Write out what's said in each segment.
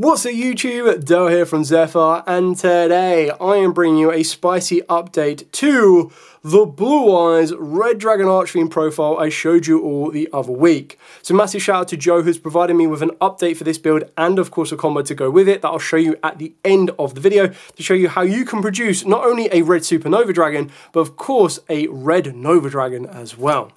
What's up YouTube, Dell here from Zephyr, and today I am bringing you a spicy update to the Blue Eyes Red Dragon Archfiend profile I showed you all the other week. So massive shout out to Joe who's provided me with an update for this build and of course a combo to go with it that I'll show you at the end of the video to show you how you can produce not only a red Supernova Dragon, but of course a red Nova Dragon as well.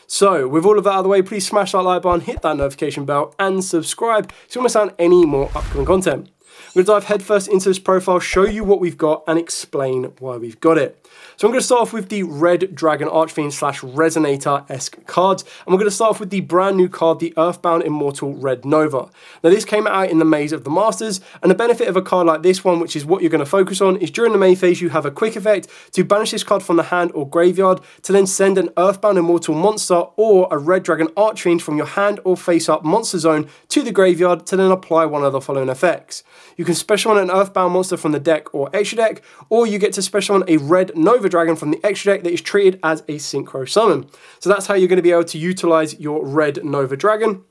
So, with all of that out of the way, please smash that like button, hit that notification bell, and subscribe so you don't miss out on any more upcoming content. I'm going to dive headfirst into this profile, show you what we've got, and explain why we've got it. So I'm going to start off with the Red Dragon Archfiend / Resonator-esque cards, and we're going to start off with the brand new card, the Earthbound Immortal Red Nova. Now this came out in the Maze of the Masters, and the benefit of a card like this one, which is what you're going to focus on, is during the main phase you have a quick effect to banish this card from the hand or graveyard to then send an Earthbound Immortal monster or a Red Dragon Archfiend from your hand or face-up monster zone to the graveyard to then apply one of the following effects. You can special on an Earthbound monster from the deck or extra deck, or you get to special on a Red Nova Dragon from the extra deck that is treated as a synchro summon. So that's how you're going to be able to utilize your Red Nova Dragon,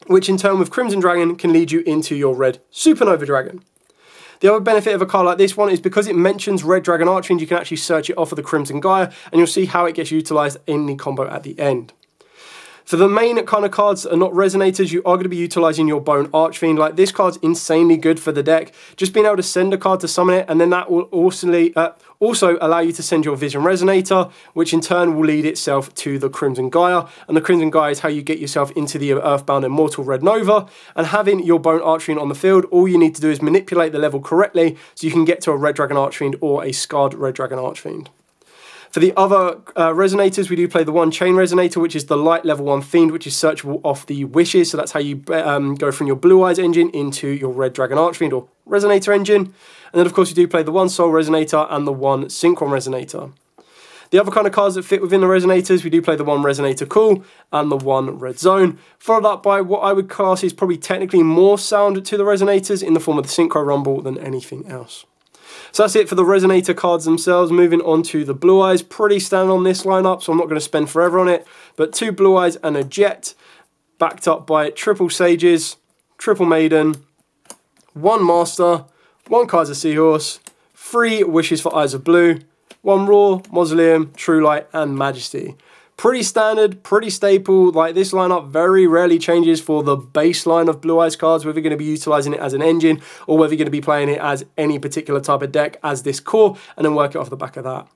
which in turn with Crimson Dragon can lead you into your Red Supernova Dragon. The other benefit of a card like this one is because it mentions Red Dragon Archfiend, you can actually search it off of the Crimson Gaia, and you'll see how it gets utilized in the combo at the end. For the main kind of cards that are not resonators, you are going to be utilizing your Bone Archfiend. Like this card's insanely good for the deck. Just being able to send a card to summon it, and then that will also allow you to send your Vision Resonator, which in turn will lead itself to the Crimson Gaia. And the Crimson Gaia is how you get yourself into the Earthbound Immortal Red Nova. And having your Bone Archfiend on the field, all you need to do is manipulate the level correctly so you can get to a Red Dragon Archfiend or a Scarred Red Dragon Archfiend. For the other resonators, we do play the one Chain Resonator, which is the light level 1 Fiend, which is searchable off the wishes. So that's how you go from your Blue Eyes engine into your Red Dragon Archfiend or Resonator engine. And then, of course, you do play the one Soul Resonator and the one Synchron Resonator. The other kind of cards that fit within the resonators, we do play the one Resonator Cool and the one Red Zone, followed up by what I would class is probably technically more sound to the resonators in the form of the Synchro Rumble than anything else. So that's it for the Resonator cards themselves. Moving on to the Blue Eyes. Pretty standard on this lineup, so I'm not going to spend forever on it. But 2 Blue Eyes and a Jet, backed up by triple Sages, triple Maiden, 1 Master, 1 Kaiser Seahorse, 3 Wishes for Eyes of Blue, 1 Roar, Mausoleum, True Light, and Majesty. Pretty standard, pretty staple. Like this lineup very rarely changes for the baseline of Blue Eyes cards, whether you're going to be utilizing it as an engine or whether you're going to be playing it as any particular type of deck as this core and then work it off the back of that.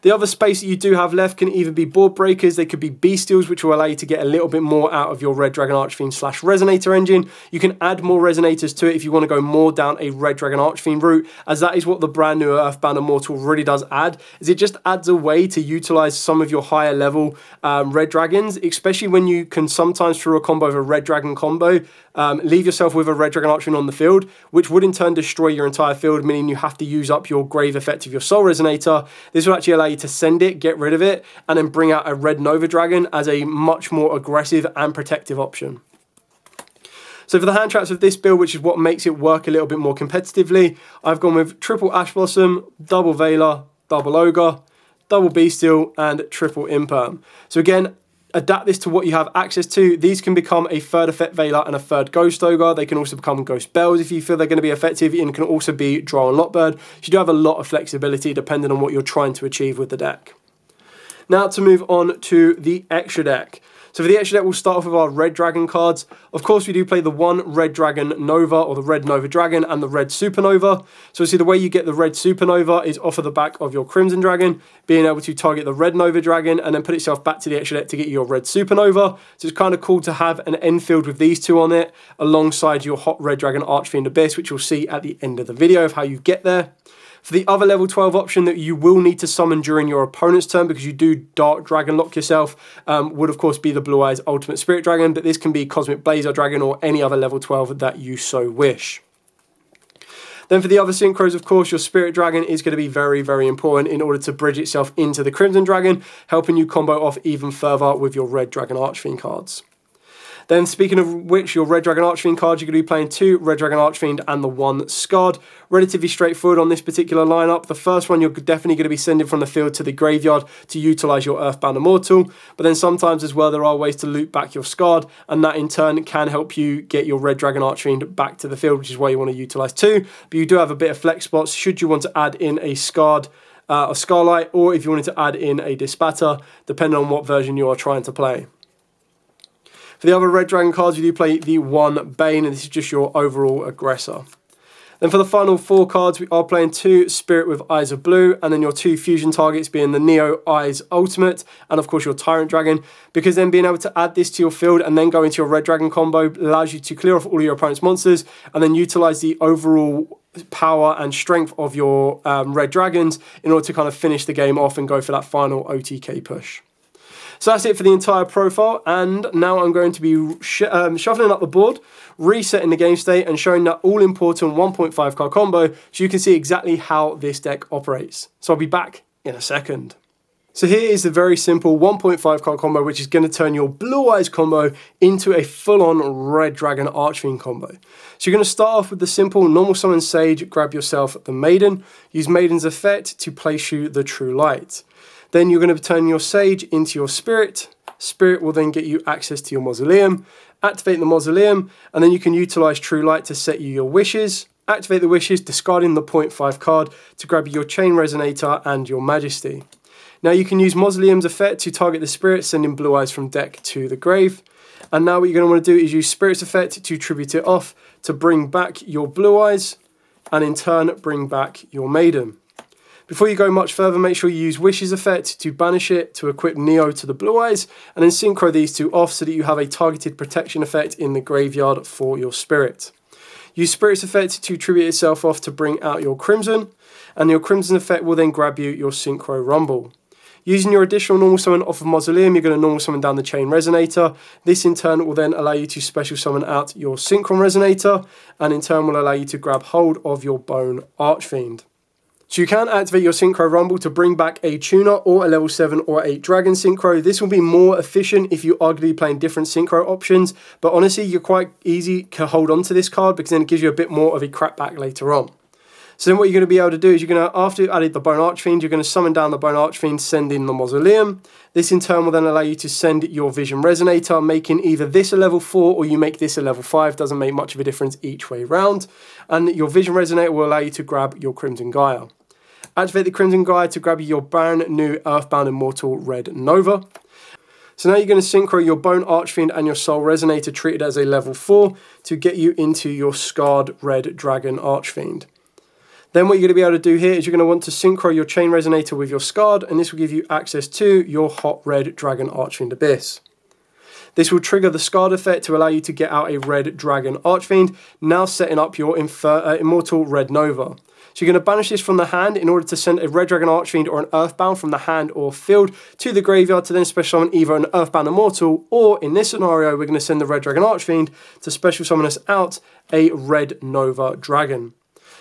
The other space that you do have left can either be board breakers, they could be bestials, which will allow you to get a little bit more out of your Red Dragon Archfiend / Resonator engine. You can add more resonators to it if you want to go more down a Red Dragon Archfiend route, as that is what the brand new Earthbound Immortal really does add, is it just adds a way to utilize some of your higher level Red Dragons, especially when you can sometimes through a combo of a Red Dragon combo, leave yourself with a Red Dragon Archfiend on the field, which would in turn destroy your entire field, meaning you have to use up your grave effect of your Soul Resonator. This will actually allow you to send it, get rid of it, and then bring out a Red Nova Dragon as a much more aggressive and protective option. So for the hand traps of this build, which is what makes it work a little bit more competitively, I've gone with triple Ash Blossom, double Veiler, double Ogre, double Bestial, and triple Imperm. So again, adapt this to what you have access to. These can become a 3rd effect Veiler and a 3rd Ghost Ogre. They can also become Ghost Bells if you feel they're going to be effective, and can also be Draw and Lockbird. So you do have a lot of flexibility depending on what you're trying to achieve with the deck. Now to move on to the extra deck. So for the extra deck, we'll start off with our Red Dragon cards. Of course, we do play the one Red Dragon Nova, or the Red Nova Dragon, and the Red Supernova. So see, the way you get the Red Supernova is off of the back of your Crimson Dragon, being able to target the Red Nova Dragon, and then put itself back to the extra deck to get your Red Supernova. So it's kind of cool to have an end field with these two on it, alongside your hot Red Dragon Archfiend Abyss, which you'll see at the end of the video of how you get there. For the other level 12 option that you will need to summon during your opponent's turn, because you do Dark Dragon lock yourself, would of course be the Blue Eyes Ultimate Spirit Dragon, but this can be Cosmic Blazer Dragon or any other level 12 that you so wish. Then for the other synchros, of course, your Spirit Dragon is going to be very, very important in order to bridge itself into the Crimson Dragon, helping you combo off even further with your Red Dragon Archfiend cards. Then speaking of which, your Red Dragon Archfiend cards, you're going to be playing 2 Red Dragon Archfiend and the 1 Scard. Relatively straightforward on this particular lineup. The first one you're definitely going to be sending from the field to the graveyard to utilise your Earthbound Immortal. But then sometimes as well there are ways to loop back your Scard, and that in turn can help you get your Red Dragon Archfiend back to the field, which is why you want to utilise 2. But you do have a bit of flex spots should you want to add in a Scard, a Scarlight, or if you wanted to add in a Dispatter, depending on what version you are trying to play. For the other Red Dragon cards, you do play the 1 Bane, and this is just your overall aggressor. Then for the final 4 cards, we are playing 2 Spirit with Eyes of Blue, and then your 2 fusion targets being the Neo Eyes Ultimate, and of course your Tyrant Dragon, because then being able to add this to your field and then go into your Red Dragon combo allows you to clear off all of your opponent's monsters, and then utilise the overall power and strength of your Red Dragons in order to kind of finish the game off and go for that final OTK push. So that's it for the entire profile, and now I'm going to be shuffling up the board, resetting the game state, and showing that all-important 1.5 card combo so you can see exactly how this deck operates. So I'll be back in a second. So here is the very simple 1.5 card combo, which is going to turn your Blue Eyes combo into a full-on Red Dragon Archfiend combo. So you're going to start off with the simple normal summon Sage, grab yourself the Maiden, use Maiden's effect to place you the True Light. Then you're going to turn your Sage into your Spirit. Spirit will then get you access to your Mausoleum. Activate the Mausoleum, and then you can utilize True Light to set you your wishes. Activate the wishes, discarding the 0.5 card to grab your Chain Resonator and your Majesty. Now you can use Mausoleum's effect to target the Spirit, sending Blue Eyes from deck to the grave. And now what you're going to want to do is use Spirit's effect to tribute it off to bring back your Blue Eyes, and in turn bring back your Maiden. Before you go much further, make sure you use Wish's effect to banish it, to equip Neo to the Blue Eyes, and then synchro these 2 off so that you have a targeted protection effect in the graveyard for your Spirit. Use Spirit's effect to tribute itself off to bring out your Crimson, and your Crimson effect will then grab you your Synchro Rumble. Using your additional normal summon off of Mausoleum, you're going to normal summon down the Chain Resonator. This in turn will then allow you to special summon out your Synchron Resonator, and in turn will allow you to grab hold of your Bone Archfiend. So you can activate your Synchro Rumble to bring back a Tuner or a level 7 or 8 Dragon Synchro. This will be more efficient if you are going to be playing different Synchro options, but honestly you're quite easy to hold on to this card because then it gives you a bit more of a crackback later on. So then what you're going to be able to do is you're going to, after you've added the Bone Archfiend, you're going to summon down the Bone Archfiend, send in the Mausoleum. This in turn will then allow you to send your Vision Resonator, making either this a level 4 or you make this a level 5. Doesn't make much of a difference each way round. And your Vision Resonator will allow you to grab your Crimson Gaia. Activate the Crimson Gaia to grab your brand new Earthbound Immortal Red Nova. So now you're going to synchro your Bone Archfiend and your Soul Resonator treated as a level 4 to get you into your Scarred Red Dragon Archfiend. Then what you're going to be able to do here is you're going to want to synchro your Chain Resonator with your Scarred, and this will give you access to your Hot Red Dragon Archfiend Abyss. This will trigger the Scarred effect to allow you to get out a Red Dragon Archfiend, now setting up your Immortal Red Nova. So you're going to banish this from the hand in order to send a Red Dragon Archfiend or an Earthbound from the hand or field to the graveyard to then special summon either an Earthbound Immortal, or in this scenario we're going to send the Red Dragon Archfiend to special summon us out a Red Nova Dragon.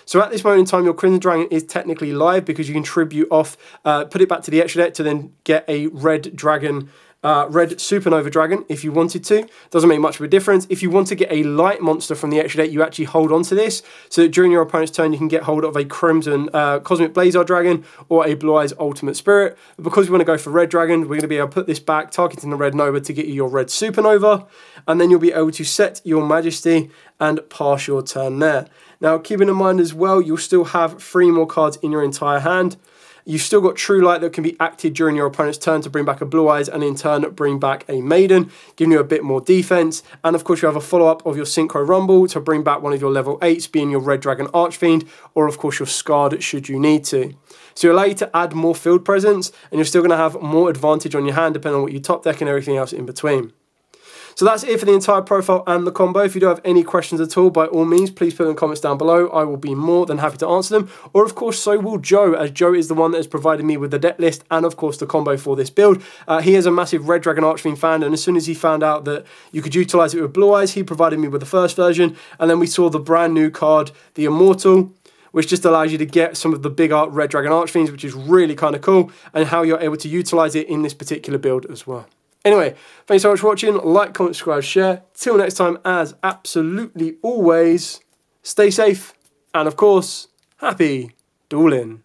So at this moment in time your Crimson Dragon is technically live because you can tribute off, put it back to the extra deck to then get a Red Dragon, Red Supernova Dragon if you wanted to. Doesn't make much of a difference. If you want to get a light monster from the extra deck, you actually hold on to this so that during your opponent's turn you can get hold of a Crimson Cosmic Blazar Dragon or a Blue Eyes Ultimate Spirit. But because we want to go for Red Dragon, we're going to be able to put this back, targeting the Red Nova to get you your Red Supernova, and then you'll be able to set your Majesty and pass your turn there. Now keeping in mind as well, you'll still have 3 more cards in your entire hand. You've still got True Light that can be acted during your opponent's turn to bring back a Blue Eyes and in turn bring back a Maiden, giving you a bit more defense. And of course you have a follow-up of your Synchro Rumble to bring back one of your level 8s, being your Red Dragon Archfiend, or of course your Scarred should you need to. So it'll allow you to add more field presence, and you're still going to have more advantage on your hand depending on what you top deck and everything else in between. So that's it for the entire profile and the combo. If you do have any questions at all, by all means, please put them in the comments down below. I will be more than happy to answer them. Or of course, so will Joe, as Joe is the one that has provided me with the deck list and of course the combo for this build. He is a massive Red Dragon Archfiend fan, and as soon as he found out that you could utilize it with Blue Eyes, he provided me with the first version. And then we saw the brand new card, the Immortal, which just allows you to get some of the big Red Dragon Archfiends, which is really kind of cool, and how you're able to utilize it in this particular build as well. Anyway, thanks so much for watching. Like, comment, subscribe, share. Till next time, as absolutely always, stay safe and, of course, happy dueling.